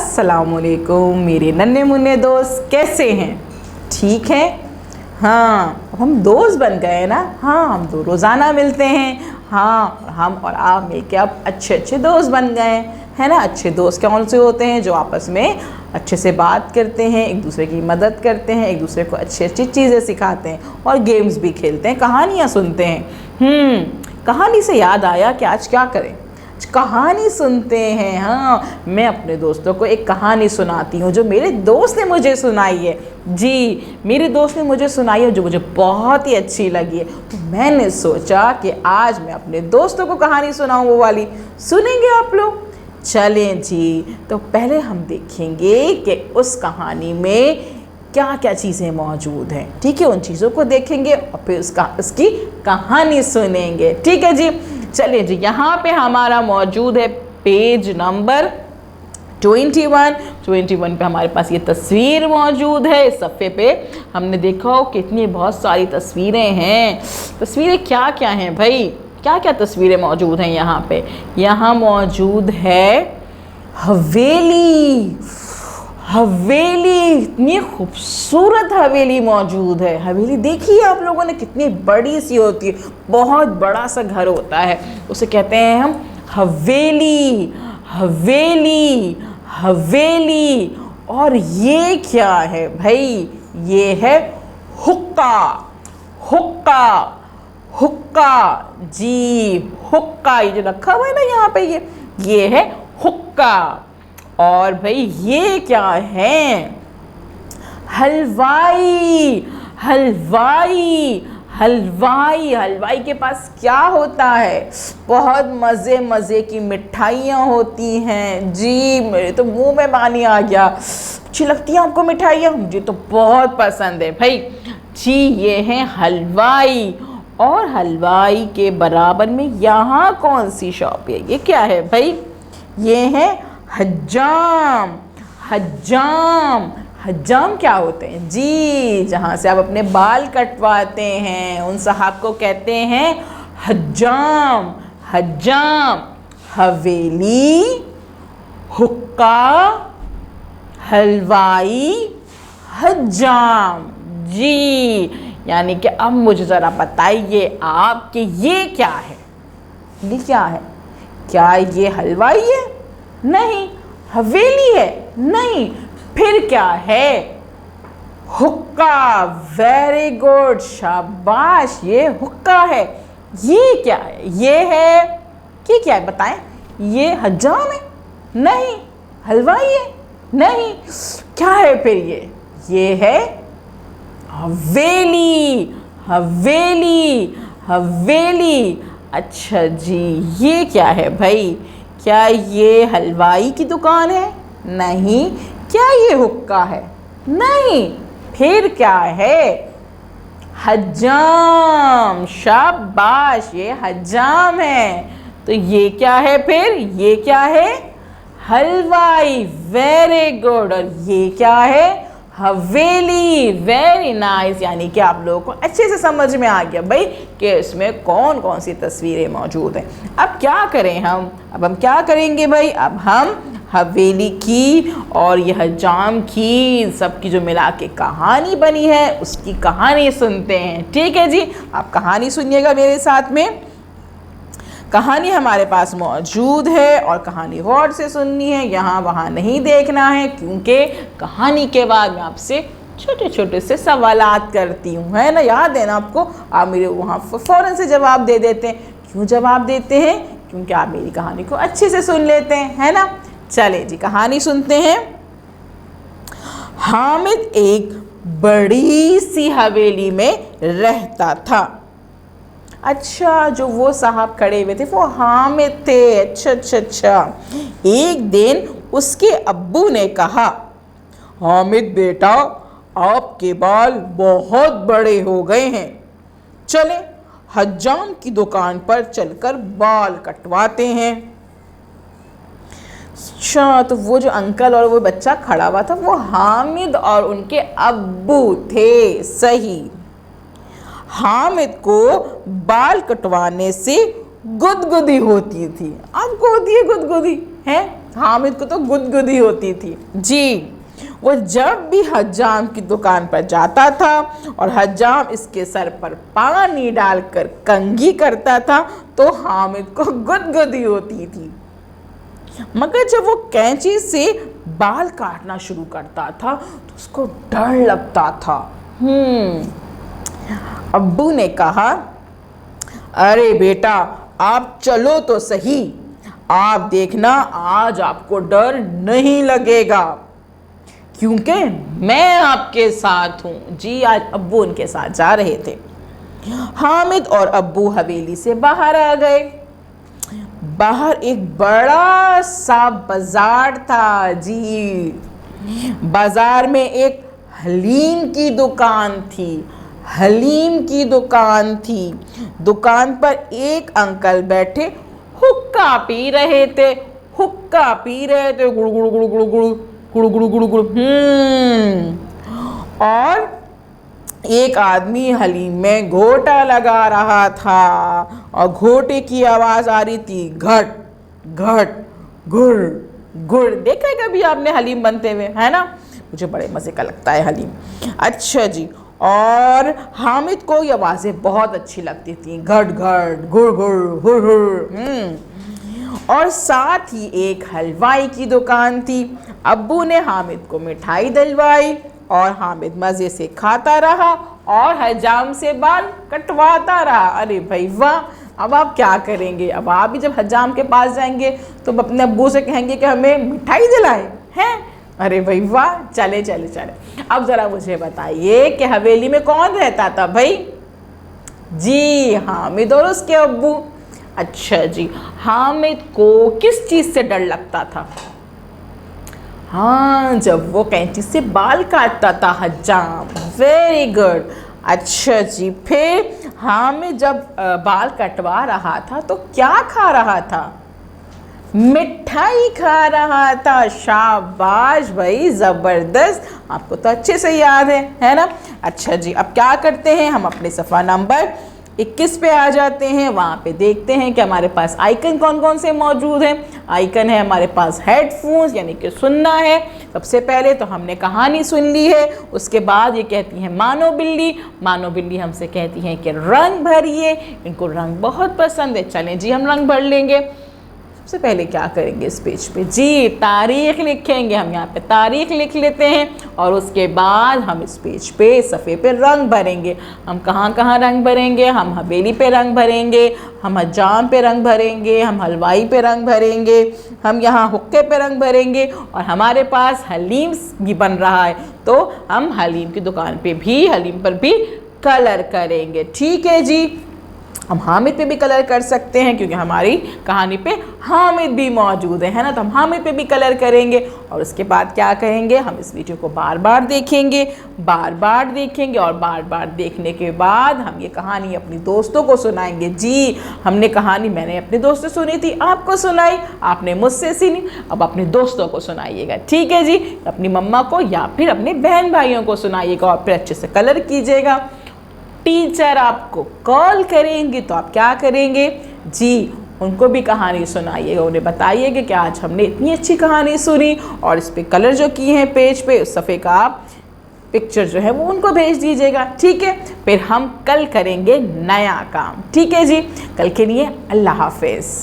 अस्सलामुअलैकुम मेरे नन्हे मुन्ने दोस्त, कैसे हैं? ठीक हैं? हाँ, अब हम दोस्त बन गए ना। हाँ, हम तो रोज़ाना मिलते हैं। हाँ, हम और आप मिलके अब अच्छे अच्छे दोस्त बन गए हैं ना। अच्छे दोस्त कौन से होते हैं? जो आपस में अच्छे से बात करते हैं, एक दूसरे की मदद करते हैं, एक दूसरे को अच्छी अच्छी चीज़ें सिखाते हैं और गेम्स भी खेलते हैं, कहानियाँ सुनते हैं। कहानी से याद आया कि आज क्या करें, कहानी सुनते हैं। हाँ, मैं अपने दोस्तों को एक कहानी सुनाती हूँ जो मेरे दोस्त ने मुझे सुनाई है। जी, मेरे दोस्त ने मुझे सुनाई है जो मुझे बहुत ही अच्छी लगी है। तो मैंने सोचा कि आज मैं अपने दोस्तों को कहानी सुनाऊँ, वो वाली। सुनेंगे आप लोग? चलें जी, तो पहले हम देखेंगे कि उस कहानी में क्या क्या चीज़ें मौजूद हैं। ठीक है, उन चीज़ों को देखेंगे और फिर उसकी कहानी सुनेंगे। ठीक है जी, चलिए जी, यहाँ पे हमारा मौजूद है पेज नंबर 21 पे हमारे पास ये तस्वीर मौजूद है। इस सफ़े पे हमने देखा हो कितनी बहुत सारी तस्वीरें हैं। तस्वीरें क्या क्या हैं भाई? क्या क्या तस्वीरें मौजूद हैं यहाँ पे? यहाँ मौजूद है हवेली। हवेली, इतनी खूबसूरत हवेली मौजूद है। हवेली देखिए आप लोगों ने, कितनी बड़ी सी होती है, बहुत बड़ा सा घर होता है, उसे कहते हैं हम हवेली। हवेली हवेली। और ये क्या है भाई? ये है हुक्का। हुक्का हुक्का जी, हुक्का। ये जो रखा हुआ है ना यहाँ पे, ये है हुक्का। और भाई ये क्या है? हलवाई। हलवाई हलवाई। हलवाई के पास क्या होता है? बहुत मज़े मज़े की मिठाइयाँ होती हैं। जी, मेरे तो मुंह में पानी आ गया। अच्छी लगती है आपको मिठाइयाँ? मुझे तो बहुत पसंद है भाई। जी, ये है हलवाई। और हलवाई के बराबर में यहाँ कौन सी शॉप है? ये क्या है भाई? ये है हज्जाम। हज्जाम। हज्जाम क्या होते हैं? जी, जहाँ से आप अपने बाल कटवाते हैं उन साहब को कहते हैं हज्जाम। हज्जाम। हवेली, हुक्का, हलवाई, हज्जाम। जी, यानी कि अब मुझे ज़रा बताइए आप कि ये क्या है? ये क्या है? क्या ये हलवाई है? नहीं। हवेली है? नहीं। फिर क्या है? हुक्का। वेरी गुड, शाबाश, ये हुक्का है। ये क्या है? ये है, ये क्या है बताएं? ये हज्जाम है? नहीं। हलवाई है? नहीं। क्या है फिर ये है हवेली। हवेली हवेली। अच्छा जी, ये क्या है भाई? क्या ये हलवाई की दुकान है? नहीं। क्या ये हुक्का है? नहीं। फिर क्या है? हज्जाम। शाबाश, ये हज्जाम है। तो ये क्या है फिर? ये क्या है? हलवाई। Very good. और ये क्या है? हवेली। Very nice. यानी कि आप लोगों को अच्छे से समझ में आ गया भाई कि इसमें कौन कौन सी तस्वीरें मौजूद हैं। अब क्या करें हम? अब हम क्या करेंगे भाई? अब हम हवेली की और यह हज्जाम की, सब की जो मिला के कहानी बनी है उसकी कहानी सुनते हैं। ठीक है जी, आप कहानी सुनिएगा मेरे साथ में। कहानी हमारे पास मौजूद है और कहानी गौर से सुननी है, यहाँ वहाँ नहीं देखना है, क्योंकि कहानी के बाद मैं आपसे छोटे छोटे से सवालात करती हूँ, है ना? याद है ना आपको? आप मेरे वहाँ फ़ौरन से जवाब दे देते हैं। क्यों जवाब देते हैं? क्योंकि आप मेरी कहानी को अच्छे से सुन लेते हैं, है ना? चले जी, कहानी सुनते हैं। हामिद एक बड़ी सी हवेली में रहता था। अच्छा, जो वो साहब खड़े हुए थे वो हामिद थे। अच्छा। एक दिन उसके अब्बू ने कहा, हामिद बेटा, आपके बाल बहुत बड़े हो गए हैं, चले हज्जाम की दुकान पर चलकर बाल कटवाते हैं। अच्छा, तो वो जो अंकल और वो बच्चा खड़ा हुआ था वो हामिद और उनके अब्बू थे। सही। हामिद को बाल कटवाने से गुदगुदी होती थी। आपको होती है गुदगुदी? है हामिद को तो गुदगुदी होती थी जी। वो जब भी हज्जाम की दुकान पर जाता था और हज्जाम इसके सर पर पानी डालकर कंघी करता था तो हामिद को गुदगुदी होती थी। मगर जब वो कैंची से बाल काटना शुरू करता था तो उसको डर लगता था। अब्बू ने कहा, अरे बेटा आप चलो तो सही, आप देखना आज आपको डर नहीं लगेगा क्योंकि मैं आपके साथ हूँ जी। आज अब्बू उनके साथ जा रहे थे। हामिद और अब्बू हवेली से बाहर आ गए। बाहर एक बड़ा सा बाजार था जी। बाजार में एक हलीम की दुकान थी। हलीम की दुकान थी। दुकान पर एक अंकल बैठे हुक्का पी रहे थे। हुक्का पी रहे थे गुड़ गुड़ गुड़ गुड़ गुड़ गुड़ गुड़ गुड़ गुड़। और एक आदमी हलीम में घोटा लगा रहा था और घोटे की आवाज आ रही थी घट घट गुड़ गुड़। देखा है कभी आपने हलीम बनते हुए, है ना? मुझे बड़े मजे का लगता है हलीम। अच्छा जी। और हामिद को ये आवाज़ें बहुत अच्छी लगती थी, घट घट गुड़ गुड़ हुर हुर। और साथ ही एक हलवाई की दुकान थी। अब्बू ने हामिद को मिठाई दिलवाई और हामिद मज़े से खाता रहा और हज्जाम से बाल कटवाता रहा। अरे भाई वाह! अब आप क्या करेंगे? अब आप भी जब हज्जाम के पास जाएंगे तो अपने अब्बू से कहेंगे कि हमें मिठाई दिलाए हैं। अरे भाई वाह! चले चले चले। अब ज़रा मुझे बताइए कि हवेली में कौन रहता था भाई? जी हामिद और उसके अब्बू। अच्छा जी। हामिद को किस चीज़ से डर लगता था? हाँ, जब वो कैंची से बाल काटता था हज्जाम। Very good. अच्छा जी। फिर हामिद जब बाल कटवा रहा था तो क्या खा रहा था? मिठाई खा रहा था। शाबाश भाई, ज़बरदस्त। आपको तो अच्छे से याद है ना? अच्छा जी। अब क्या करते हैं, हम अपने सफ़ा नंबर 21 पे आ जाते हैं। वहाँ पे देखते हैं कि हमारे पास आइकन कौन कौन से मौजूद हैं। आइकन है हमारे पास हेडफोन्स, यानी कि सुनना है। सबसे पहले तो हमने कहानी सुन ली है। उसके बाद ये कहती हैं मानो बिल्ली। मानो बिल्ली हमसे कहती हैं कि रंग भरिए। इनको रंग बहुत पसंद है। चलें जी, हम रंग भर लेंगे। सबसे पहले क्या करेंगे इस पेज पे? जी तारीख लिखेंगे। हम यहाँ पे तारीख लिख लेते हैं और उसके बाद हम इस पेज पे सफ़े पे रंग भरेंगे। हम कहाँ कहाँ रंग भरेंगे? हम हवेली पे रंग भरेंगे, हम हज्जाम पे रंग भरेंगे, हम हलवाई पे रंग भरेंगे, हम यहाँ हुक्के पे रंग भरेंगे और हमारे पास हलीम भी बन रहा है तो हम हलीम की दुकान पे भी, हलीम पर भी कलर करेंगे। ठीक है जी। हम हामिद पे भी कलर कर सकते हैं क्योंकि हमारी कहानी पे हामिद भी मौजूद है ना? तो हम हामिद पे भी कलर करेंगे और उसके बाद क्या करेंगे? हम इस वीडियो को बार बार देखेंगे, बार बार देखेंगे और बार बार देखने के बाद हम ये कहानी अपनी दोस्तों को सुनाएंगे। जी हमने कहानी मैंने अपने दोस्तों से सुनी थी, आपको सुनाई, आपने मुझसे सुनी, अब अपने दोस्तों को सुनाइएगा। ठीक है जी। अपनी मम्मा को या फिर अपने बहन भाइयों को सुनाइएगा और फिर अच्छे से कलर कीजिएगा। टीचर आपको कॉल करेंगे तो आप क्या करेंगे? जी उनको भी कहानी सुनाइएगा, उन्हें बताइएगा कि आज हमने इतनी अच्छी कहानी सुनी और इस पे कलर जो किए हैं पेज पे, उस सफ़े का आप पिक्चर जो है वो उनको भेज दीजिएगा। ठीक है। फिर हम कल करेंगे नया काम। ठीक है जी। कल के लिए अल्लाह हाफिज़।